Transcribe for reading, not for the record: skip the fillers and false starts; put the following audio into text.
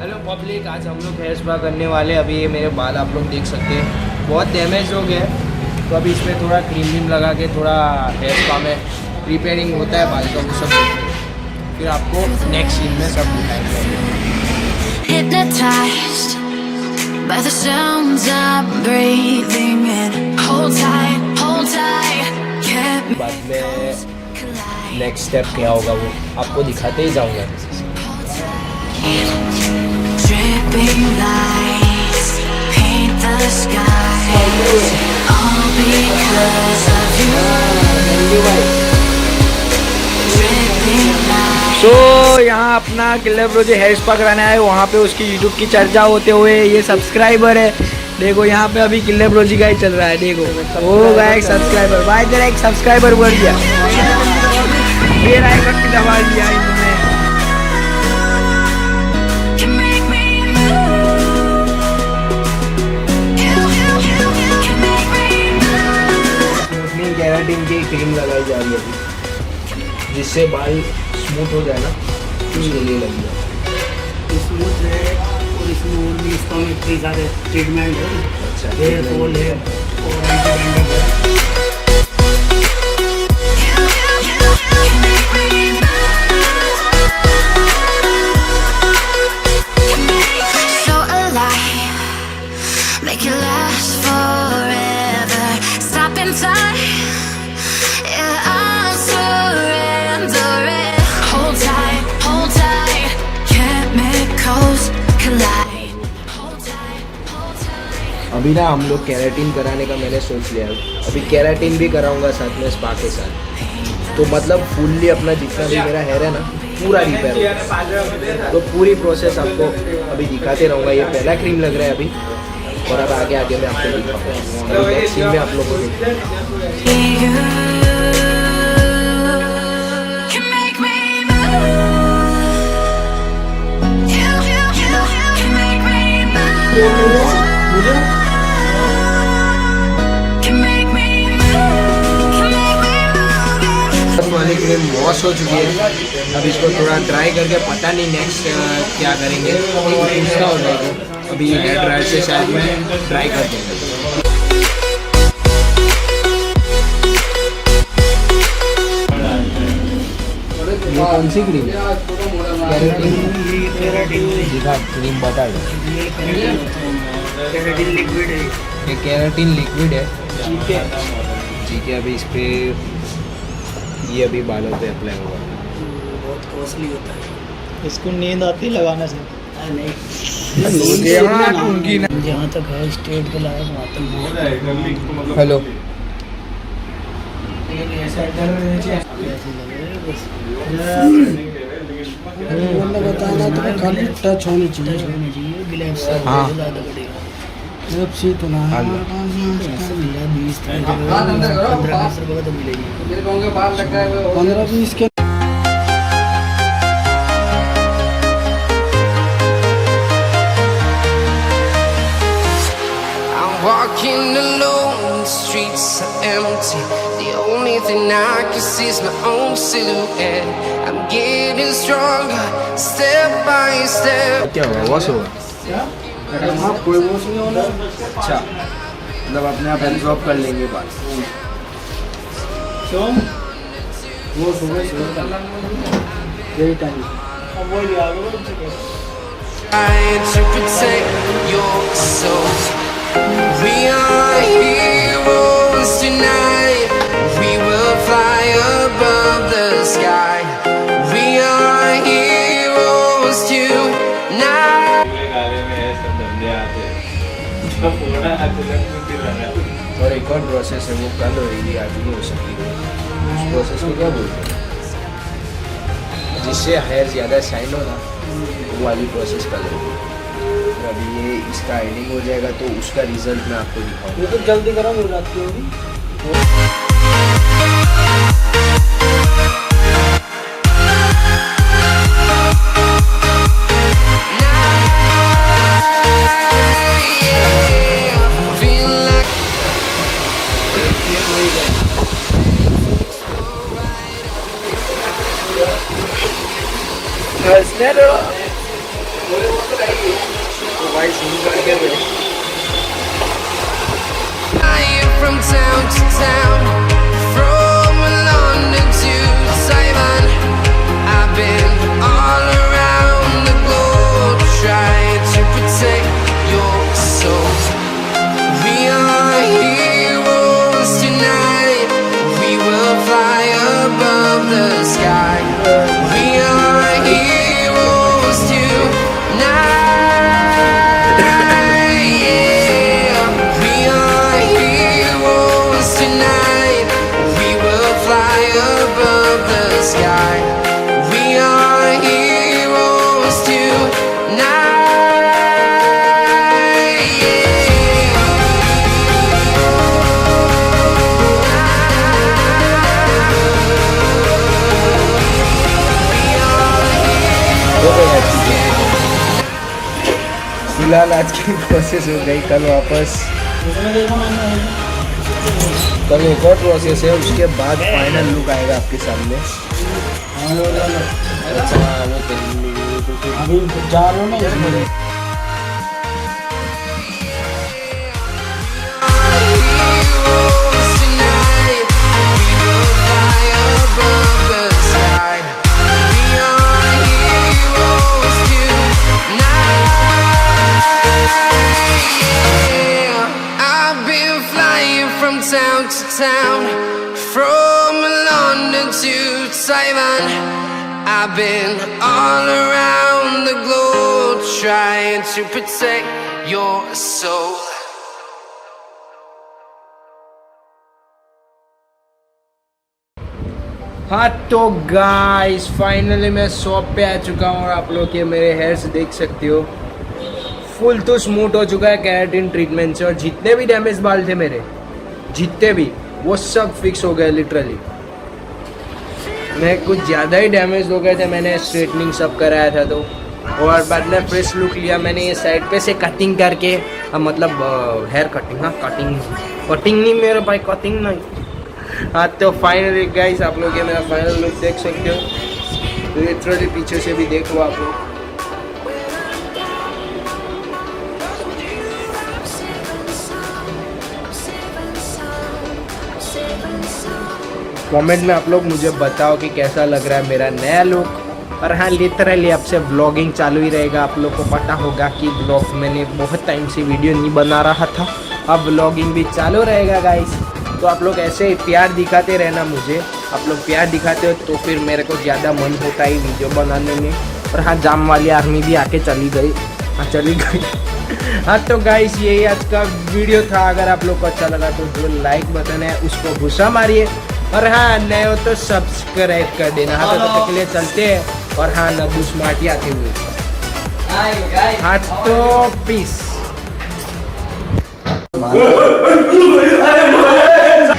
Hello public, आज हम लोग हेयर स्पा करने वाले। अभी ये मेरे बाल आप लोग देख सकते हैं बहुत डैमेज हो गए, तो अभी इसमें थोड़ा क्रीम व्रीम लगा के थोड़ा हेयर स्पा में रिपेयरिंग होता है बाल का, वो सब देखेंगे। फिर आपको नेक्स्ट सीन में सब दिखाएंगे। By the sounds I'm breathing in. Hold tight, बाद में नेक्स्ट स्टेप क्या होगा वो आपको दिखाते ही जाऊंगा। Dripping lights paint the skies, all because of you. तो यहाँ अपना किलर ब्रोजी हेयर स्पा कराने आए, वहाँ पे उसकी यूट्यूब की चर्चा होते हुए ये सब्सक्राइबर है। देखो यहाँ पे अभी किलर ब्रोजी का ही चल रहा है। देखो वो गया एक सब्सक्राइबर, भाई तेरा एक सब्सक्राइबर बढ़ गया, ये आइकन की दबा दिया इन्होंने। केराटिन की क्रीम लगाई जा रही है जिससे बाल स्मूथ हो जाए ना, उसके लिए लगी है स्मूथ है। और इसमें और भी इसका में कई सारे ट्रीटमेंट है। अच्छा, हेयर फॉल है और एंटी है। अभी ना हम लोग केराटिन कराने का मैंने सोच लिया है। अभी केराटिन भी कराऊंगा साथ में स्पा के साथ, तो मतलब फुल्ली अपना जितना भी मेरा हेयर है ना पूरा रिपेयर होगा। तो पूरी प्रोसेस आपको अभी दिखाते रहूँगा। ये पहला क्रीम लग रहा है अभी, और अब आगे आगे मैं आपको दिखाऊंगा। नेक्स्ट सीन में आप लोग को वाली क्रीम वॉश हो चुकी है। अब इसको थोड़ा ड्राई करके पता नहीं नेक्स्ट क्या करेंगे, पूछता हो जाएगा। अभी हेयर ड्रायर से शायद मैं ड्राई कर दूँगा। ये कौन सी क्रीम है? केराटिन क्रीम बता दो। केराटिन लिक्विड है। ये केराटिन लिक्विड है, ठीक है। अभी इस पर ये अभी बालों पे अप्लाई होगा। बहुत कॉस्टली होता है। इसको नींद आती लगाने से? नहीं, जहाँ तक है स्टेट के लायक वहाँ तक। हेलो, बताना तो खाली टच होनी चाहिए ग्लैब से। हाँ ग्लैब से तो ना है 20 15 तो मिलेगी 15-20 के। Walking alone, the streets are empty. The only thing I can see is my own silhouette. I'm getting stronger, step by step. क्या हुआ? वॉश होगा? हाँ, कोई वॉश नहीं होना। अच्छा, मतलब अपने आप एब्जॉर्ब कर लेंगे बाल। वो सुबह यही टाइम अब वो Trying to protect your soul. We are heroes tonight. We will fly above the sky. We are heroes tonight. और एक और प्रोसेस है, वो कल होगी, आज नहीं हो सकती। उस प्रोसेस को क्या बोलते हैं? जिससे हेयर ज़्यादा शाइन हो ना, वो वाली प्रोसेस कल होगी। अभी ये इसका एडिंग हो जाएगा तो उसका रिजल्ट मैं आपको दिखाऊंगा। ये तो जल्दी करो, मिल जाती होगी। Snare भाई सुन करके मैं Flying from town to town, from London to Taiwan. I've been all around the globe trying to protect your soul. We are heroes tonight. We will fly above the sky. We are heroes tonight. फिलहाल आज की process हो गई, कल वापस कल एक और प्रोसेस है, उसके बाद फाइनल लुक आएगा आपके सामने। अभी जा रहा हूँ ना इसमें। Town to town, from London to Taiwan. I've been all around the globe trying to protect your soul. हाँ तो गाइस फाइनली मैं शॉप पे आ चुका हूँ और आप लोग ये मेरे हेयर्स देख सकते हो, फुल तो स्मूथ हो चुका है केराटिन ट्रीटमेंट से, और जितने भी डैमेज बाल थे मेरे, जितने भी, वो सब फिक्स हो गए लिटरली। मैं कुछ ज़्यादा ही डैमेज हो गए थे, मैंने स्ट्रेटनिंग सब कराया था तो, और बाद में फ्रेश लुक लिया मैंने। ये साइड पे से कटिंग करके, मतलब हेयर कटिंग, हाँ कटिंग नहीं मेरे भाई, कटिंग नहीं। हाँ तो फाइनली गाइस आप लोग ये मेरा फाइनल लुक देख सकते हो, लिटरली पीछे से भी देख लो आप लोग। कमेंट में आप लोग मुझे बताओ कि कैसा लग रहा है मेरा नया लुक। और हाँ लिटरली अब से व्लॉगिंग चालू ही रहेगा। आप लोग को पता होगा कि ब्लॉग मैंने बहुत टाइम से वीडियो नहीं बना रहा था, अब व्लॉगिंग भी चालू रहेगा गाइस। तो आप लोग ऐसे ही प्यार दिखाते रहना मुझे, आप लोग प्यार दिखाते हो तो फिर मेरे को ज़्यादा मन होता है वीडियो बनाने में। और हाँ जाम वाली आर्मी भी आके चली गई, हाँ चली गई। हाँ तो गाइस यही आज का वीडियो था। अगर आप लोग को अच्छा लगा तो जो लाइक बटन है उसको घुसा मारिए, और हाँ नए हो तो सब्सक्राइब कर देना। हाँ तो तब के लिए चलते हैं, और हाँ नदू स्मार्टी आते हुए। हाँ तो पीस।